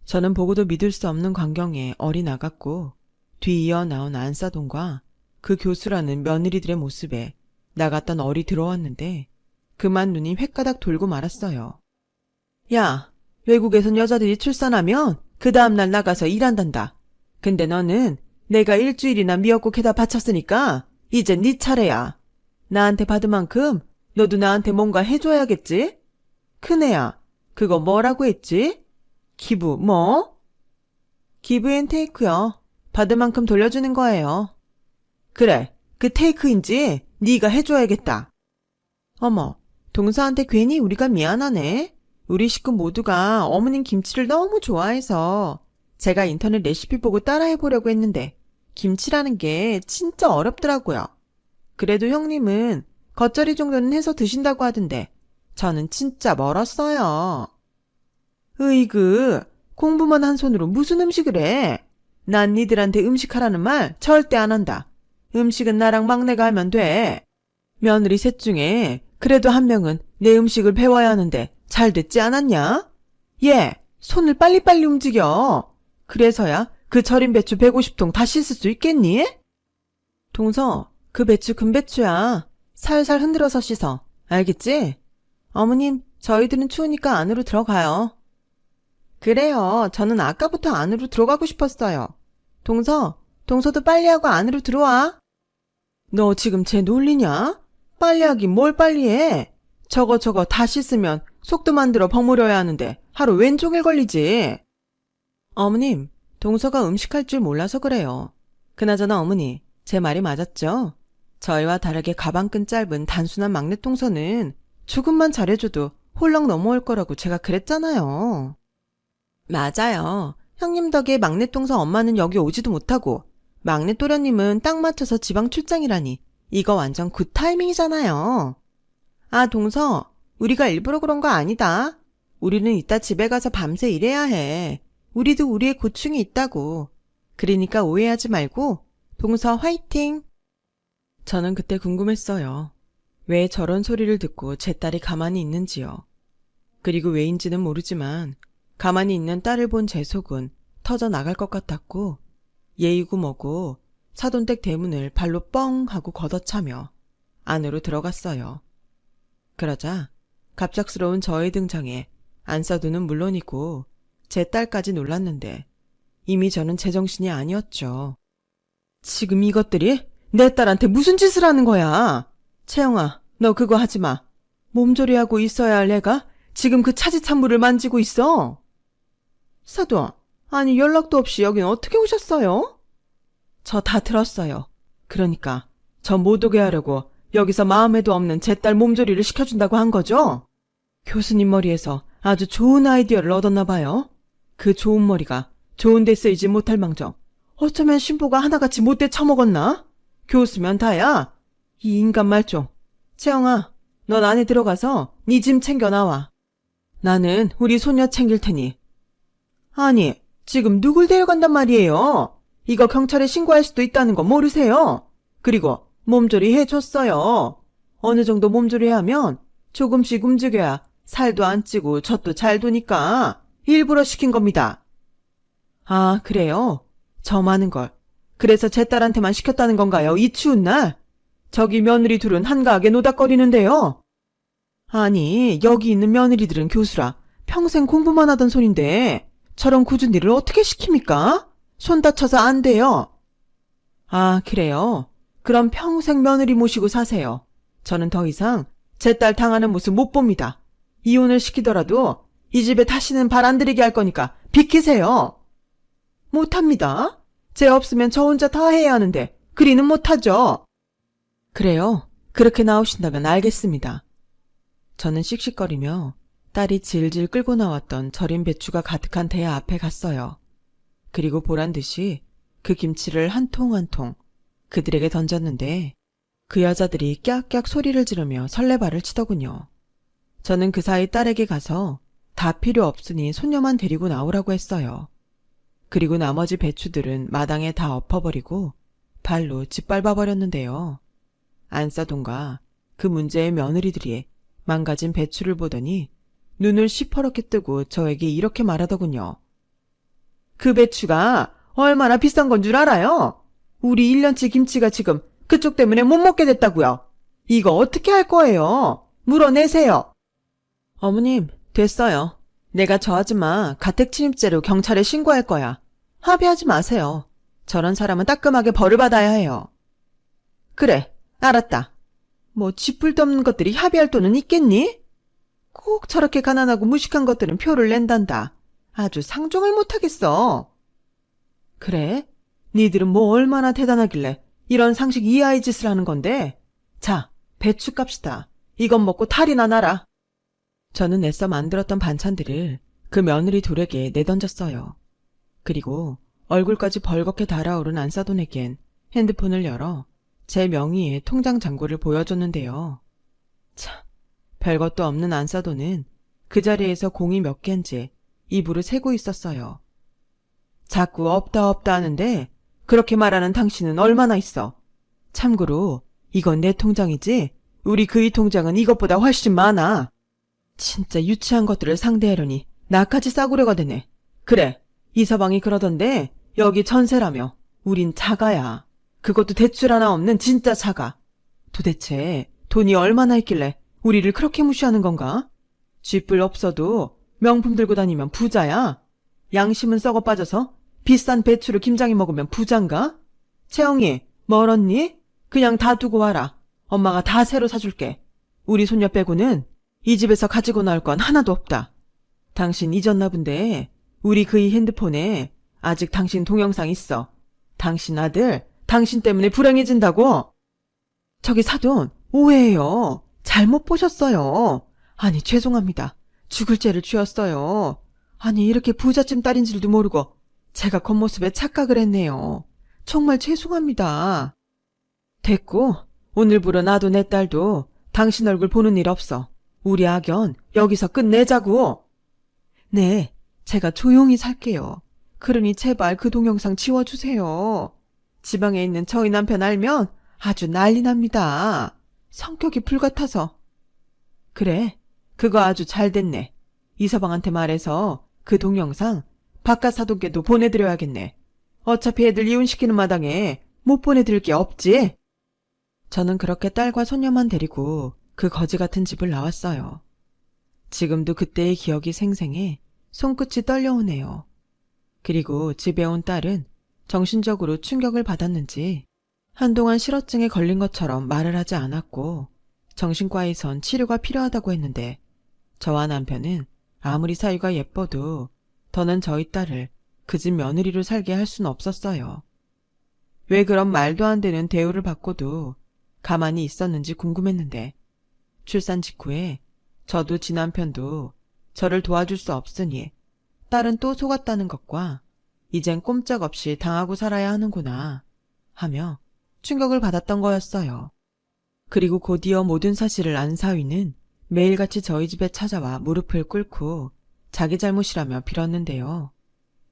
저는 보고도 믿을 수 없는 광경에 얼이 나갔고 뒤이어 나온 안사돈과 그 교수라는 며느리들의 모습에 나갔던 얼이 들어왔는데 그만 눈이 횟가닥 돌고 말았어요. 야, 외국에선 여자들이 출산하면 그 다음날 나가서 일한단다. 근데 너는 내가 일주일이나 미역국에다 바쳤으니까 이제 네 차례야. 나한테 받은 만큼 너도 나한테 뭔가 해줘야겠지? 큰애야, 그거 뭐라고 했지? 기부 뭐? 기브 앤 테이크요. 받은 만큼 돌려주는 거예요. 그래, 그 테이크인지 네가 해줘야겠다. 어머, 동서한테 괜히 우리가 미안하네. 우리 식구 모두가 어머님 김치를 너무 좋아해서 제가 인터넷 레시피 보고 따라해보려고 했는데 김치라는 게 진짜 어렵더라고요. 그래도 형님은 겉절이 정도는 해서 드신다고 하던데 저는 진짜 멀었어요. 으이그, 공부만 한 손으로 무슨 음식을 해? 난 니들한테 음식하라는 말 절대 안 한다. 음식은 나랑 막내가 하면 돼. 며느리 셋 중에 그래도 한 명은 내 음식을 배워야 하는데 잘 됐지 않았냐? 얘, 손을 빨리빨리 움직여. 그래서야 그 절인 배추 150통 다 씻을 수 있겠니? 동서, 그 배추 금배추야. 살살 흔들어서 씻어. 알겠지? 어머님, 저희들은 추우니까 안으로 들어가요. 그래요. 저는 아까부터 안으로 들어가고 싶었어요. 동서도 빨리 하고 안으로 들어와. 너 지금 쟤 놀리냐? 빨리 하긴 뭘 빨리 해. 저거 다 씻으면 속도 만들어 버무려야 하는데 하루 왼종일 걸리지. 어머님, 동서가 음식할 줄 몰라서 그래요. 그나저나 어머니, 제 말이 맞았죠? 저희와 다르게 가방끈 짧은 단순한 막내 동서는 조금만 잘해줘도 홀렁 넘어올 거라고 제가 그랬잖아요. 맞아요. 형님 덕에 막내 동서 엄마는 여기 오지도 못하고 막내 또련님은 딱 맞춰서 지방 출장이라니 이거 완전 굿 타이밍이잖아요. 아, 동서, 우리가 일부러 그런 거 아니다. 우리는 이따 집에 가서 밤새 일해야 해. 우리도 우리의 고충이 있다고. 그러니까 오해하지 말고 동서 화이팅! 저는 그때 궁금했어요. 왜 저런 소리를 듣고 제 딸이 가만히 있는지요. 그리고 왜인지는 모르지만 가만히 있는 딸을 본 제 속은 터져 나갈 것 같았고 예이고 뭐고 사돈댁 대문을 발로 뻥 하고 걷어차며 안으로 들어갔어요. 그러자 갑작스러운 저의 등장에 안사돈은 물론이고 제 딸까지 놀랐는데 이미 저는 제정신이 아니었죠. 지금 이것들이 내 딸한테 무슨 짓을 하는 거야? 채영아, 너 그거 하지 마. 몸조리하고 있어야 할 애가 지금 그 차지찬물을 만지고 있어. 사돈, 아니 연락도 없이 여긴 어떻게 오셨어요? 저 다 들었어요. 그러니까 저 못 오게 하려고 여기서 마음에도 없는 제 딸 몸조리를 시켜준다고 한 거죠? 교수님 머리에서 아주 좋은 아이디어를 얻었나 봐요. 그 좋은 머리가 좋은 데 쓰이지 못할 망정 어쩌면 신보가 하나같이 못돼 처먹었나? 교수면 다야. 이 인간 말종. 채영아, 넌 안에 들어가서 네 짐 챙겨 나와. 나는 우리 손녀 챙길 테니. 아니, 지금 누굴 데려간단 말이에요? 이거 경찰에 신고할 수도 있다는 거 모르세요? 그리고 몸조리 해줬어요. 어느 정도 몸조리 하면 조금씩 움직여야 살도 안 찌고 젖도 잘 도니까 일부러 시킨 겁니다. 아, 그래요? 저 많은 걸. 그래서 제 딸한테만 시켰다는 건가요? 이 추운 날? 저기 며느리 둘은 한가하게 노닥거리는데요. 아니, 여기 있는 며느리들은 교수라 평생 공부만 하던 손인데 저런 굳은 일을 어떻게 시킵니까? 손 다쳐서 안 돼요. 아, 그래요? 그럼 평생 며느리 모시고 사세요. 저는 더 이상 제 딸 당하는 모습 못 봅니다. 이혼을 시키더라도 이 집에 다시는 발 안 들이게 할 거니까 비키세요. 못합니다. 쟤 없으면 저 혼자 다 해야 하는데 그리는 못하죠. 그래요. 그렇게 나오신다면 알겠습니다. 저는 씩씩거리며 딸이 질질 끌고 나왔던 절인 배추가 가득한 대야 앞에 갔어요. 그리고 보란듯이 그 김치를 한 통 한 통 그들에게 던졌는데 그 여자들이 깍깍 소리를 지르며 설레발을 치더군요. 저는 그 사이 딸에게 가서 다 필요 없으니 손녀만 데리고 나오라고 했어요. 그리고 나머지 배추들은 마당에 다 엎어버리고 발로 짓밟아버렸는데요. 안사돈과 그 문제의 며느리들이 망가진 배추를 보더니 눈을 시퍼렇게 뜨고 저에게 이렇게 말하더군요. 그 배추가 얼마나 비싼 건 줄 알아요? 우리 1년치 김치가 지금 그쪽 때문에 못 먹게 됐다고요. 이거 어떻게 할 거예요? 물어내세요. 어머님, 됐어요. 내가 저 아줌마 가택침입죄로 경찰에 신고할 거야. 합의하지 마세요. 저런 사람은 따끔하게 벌을 받아야 해요. 그래, 알았다. 뭐 쥐뿔도 없는 것들이 합의할 돈은 있겠니? 꼭 저렇게 가난하고 무식한 것들은 표를 낸단다. 아주 상종을 못하겠어. 그래? 니들은 뭐 얼마나 대단하길래 이런 상식 이하의 짓을 하는 건데? 자, 배추 값이다. 이건 먹고 탈이나 나라. 저는 애써 만들었던 반찬들을 그 며느리 둘에게 내던졌어요. 그리고 얼굴까지 벌겋게 달아오른 안사돈에겐 핸드폰을 열어 제 명의의 통장 잔고를 보여줬는데요. 참, 별것도 없는 안사돈은 그 자리에서 공이 몇 개인지 입으로 세고 있었어요. 자꾸 없다 없다 하는데 그렇게 말하는 당신은 얼마나 있어? 참고로 이건 내 통장이지 우리 그이 통장은 이것보다 훨씬 많아. 진짜 유치한 것들을 상대하려니 나까지 싸구려가 되네. 그래, 이서방이 그러던데 여기 전세라며. 우린 자가야. 그것도 대출 하나 없는 진짜 자가. 도대체 돈이 얼마나 있길래 우리를 그렇게 무시하는 건가? 쥐뿔 없어도 명품 들고 다니면 부자야. 양심은 썩어 빠져서 비싼 배추를 김장에 먹으면 부자인가? 채영이, 멀었니? 그냥 다 두고 와라. 엄마가 다 새로 사줄게. 우리 손녀 빼고는 이 집에서 가지고 나올 건 하나도 없다. 당신 잊었나 본데 우리 그이 핸드폰에 아직 당신 동영상 있어. 당신 아들 당신 때문에 불행해진다고. 저기 사돈, 오해해요. 잘못 보셨어요. 아니 죄송합니다. 죽을 죄를 지었어요. 아니 이렇게 부잣집 딸인 줄도 모르고 제가 겉모습에 착각을 했네요. 정말 죄송합니다. 됐고 오늘부로 나도 내 딸도 당신 얼굴 보는 일 없어. 우리 악연 여기서 끝내자고. 네, 제가 조용히 살게요. 그러니 제발 그 동영상 지워주세요. 지방에 있는 저희 남편 알면 아주 난리 납니다. 성격이 불같아서. 그래, 그거 아주 잘 됐네. 이서방한테 말해서 그 동영상 바깥 사돈께도 보내드려야겠네. 어차피 애들 이혼시키는 마당에 못 보내드릴 게 없지. 저는 그렇게 딸과 손녀만 데리고 그 거지 같은 집을 나왔어요. 지금도 그때의 기억이 생생해 손끝이 떨려오네요. 그리고 집에 온 딸은 정신적으로 충격을 받았는지 한동안 실어증에 걸린 것처럼 말을 하지 않았고 정신과에선 치료가 필요하다고 했는데 저와 남편은 아무리 사이가 예뻐도 더는 저희 딸을 그 집 며느리로 살게 할 수는 없었어요. 왜 그런 말도 안 되는 대우를 받고도 가만히 있었는지 궁금했는데 출산 직후에 저도 지 남편도 저를 도와줄 수 없으니 딸은 또 속았다는 것과 이젠 꼼짝없이 당하고 살아야 하는구나 하며 충격을 받았던 거였어요. 그리고 곧이어 모든 사실을 안 사위는 매일같이 저희 집에 찾아와 무릎을 꿇고 자기 잘못이라며 빌었는데요.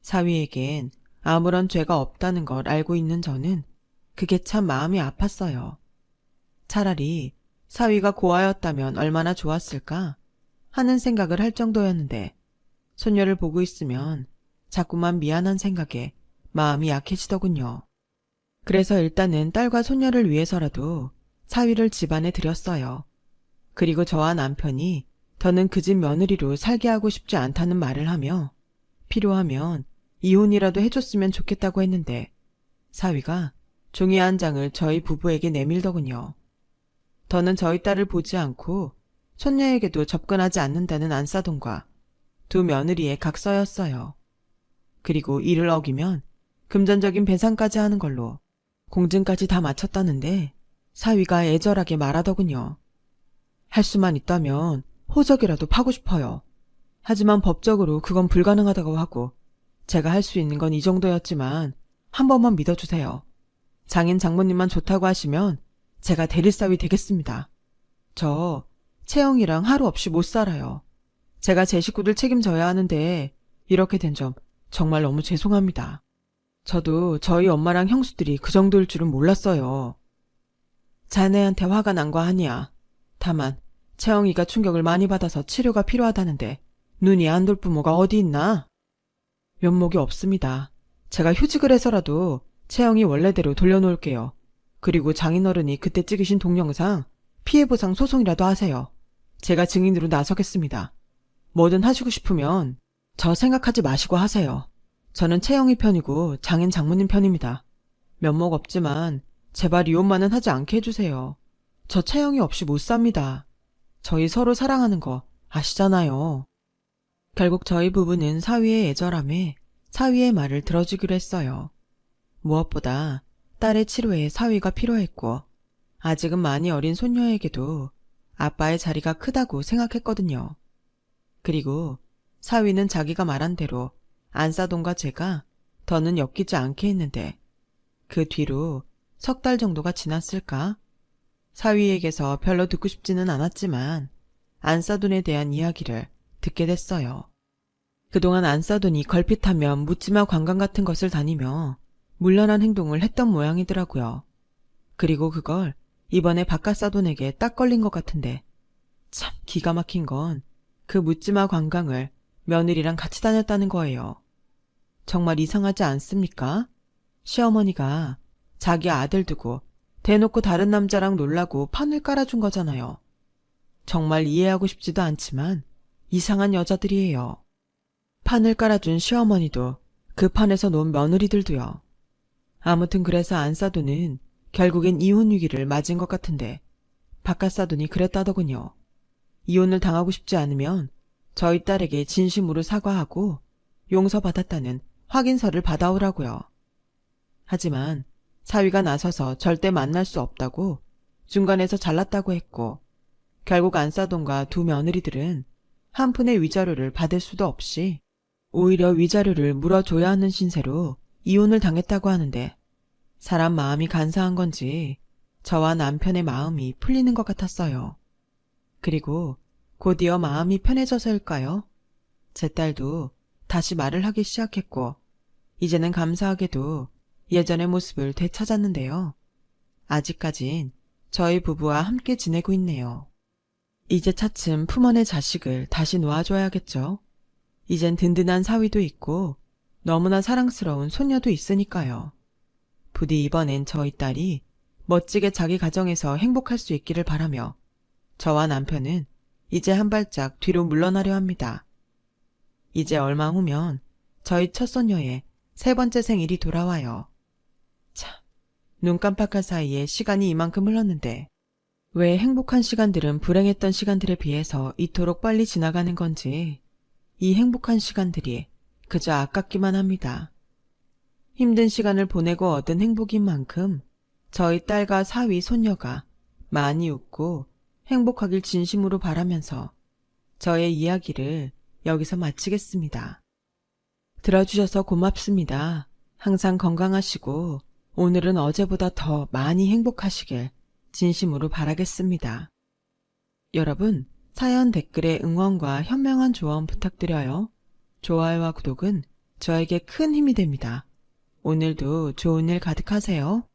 사위에겐 아무런 죄가 없다는 걸 알고 있는 저는 그게 참 마음이 아팠어요. 차라리 사위가 고아였다면 얼마나 좋았을까 하는 생각을 할 정도였는데 손녀를 보고 있으면 자꾸만 미안한 생각에 마음이 약해지더군요. 그래서 일단은 딸과 손녀를 위해서라도 사위를 집안에 들였어요. 그리고 저와 남편이 더는 그 집 며느리로 살게 하고 싶지 않다는 말을 하며 필요하면 이혼이라도 해줬으면 좋겠다고 했는데 사위가 종이 한 장을 저희 부부에게 내밀더군요. 더는 저희 딸을 보지 않고 손녀에게도 접근하지 않는다는 안사돈과 두 며느리의 각서였어요. 그리고 이를 어기면 금전적인 배상까지 하는 걸로 공증까지 다 마쳤다는데 사위가 애절하게 말하더군요. 할 수만 있다면 호적이라도 파고 싶어요. 하지만 법적으로 그건 불가능하다고 하고 제가 할 수 있는 건 이 정도였지만 한 번만 믿어주세요. 장인 장모님만 좋다고 하시면 제가 대릴사위 되겠습니다. 저 채영이랑 하루 없이 못 살아요. 제가 제 식구들 책임져야 하는데 이렇게 된 점 정말 너무 죄송합니다. 저도 저희 엄마랑 형수들이 그 정도일 줄은 몰랐어요. 자네한테 화가 난 거 아니야. 다만 채영이가 충격을 많이 받아서 치료가 필요하다는데 눈이 안 돌 부모가 어디 있나? 면목이 없습니다. 제가 휴직을 해서라도 채영이 원래대로 돌려놓을게요. 그리고 장인어른이 그때 찍으신 동영상 피해보상 소송이라도 하세요. 제가 증인으로 나서겠습니다. 뭐든 하시고 싶으면 저 생각하지 마시고 하세요. 저는 채영이 편이고 장인 장모님 편입니다. 면목 없지만 제발 이혼만은 하지 않게 해주세요. 저 채영이 없이 못 삽니다. 저희 서로 사랑하는 거 아시잖아요. 결국 저희 부부는 사위의 애절함에 사위의 말을 들어주기로 했어요. 무엇보다 딸의 치료에 사위가 필요했고 아직은 많이 어린 손녀에게도 아빠의 자리가 크다고 생각했거든요. 그리고 사위는 자기가 말한 대로 안사돈과 제가 더는 엮이지 않게 했는데 그 뒤로 석 달 정도가 지났을까? 사위에게서 별로 듣고 싶지는 않았지만 안사돈에 대한 이야기를 듣게 됐어요. 그동안 안사돈이 걸핏하면 묻지마 관광 같은 것을 다니며 물란한 행동을 했던 모양이더라고요. 그리고 그걸 이번에 바깥사돈에게 딱 걸린 것 같은데 참 기가 막힌 건 그 묻지마 관광을 며느리랑 같이 다녔다는 거예요. 정말 이상하지 않습니까? 시어머니가 자기 아들 두고 대놓고 다른 남자랑 놀라고 판을 깔아준 거잖아요. 정말 이해하고 싶지도 않지만 이상한 여자들이에요. 판을 깔아준 시어머니도 그 판에서 논 며느리들도요. 아무튼 그래서 안사돈은 결국엔 이혼 위기를 맞은 것 같은데 바깥사돈이 그랬다더군요. 이혼을 당하고 싶지 않으면 저희 딸에게 진심으로 사과하고 용서받았다는 확인서를 받아오라고요. 하지만 사위가 나서서 절대 만날 수 없다고 중간에서 잘랐다고 했고 결국 안사돈과 두 며느리들은 한 푼의 위자료를 받을 수도 없이 오히려 위자료를 물어줘야 하는 신세로 이혼을 당했다고 하는데 사람 마음이 간사한 건지 저와 남편의 마음이 풀리는 것 같았어요. 그리고 곧이어 마음이 편해져서일까요? 제 딸도 다시 말을 하기 시작했고 이제는 감사하게도 예전의 모습을 되찾았는데요. 아직까진 저희 부부와 함께 지내고 있네요. 이제 차츰 품어낼 자식을 다시 놓아줘야겠죠. 이젠 든든한 사위도 있고 너무나 사랑스러운 손녀도 있으니까요. 부디 이번엔 저희 딸이 멋지게 자기 가정에서 행복할 수 있기를 바라며 저와 남편은 이제 한 발짝 뒤로 물러나려 합니다. 이제 얼마 후면 저희 첫손녀의 3번째 생일이 돌아와요. 참, 눈 깜빡할 사이에 시간이 이만큼 흘렀는데 왜 행복한 시간들은 불행했던 시간들에 비해서 이토록 빨리 지나가는 건지 이 행복한 시간들이 그저 아깝기만 합니다. 힘든 시간을 보내고 얻은 행복인 만큼 저희 딸과 사위 손녀가 많이 웃고 행복하길 진심으로 바라면서 저의 이야기를 여기서 마치겠습니다. 들어주셔서 고맙습니다. 항상 건강하시고 오늘은 어제보다 더 많이 행복하시길 진심으로 바라겠습니다. 여러분, 사연 댓글에 응원과 현명한 조언 부탁드려요. 좋아요와 구독은 저에게 큰 힘이 됩니다. 오늘도 좋은 일 가득하세요.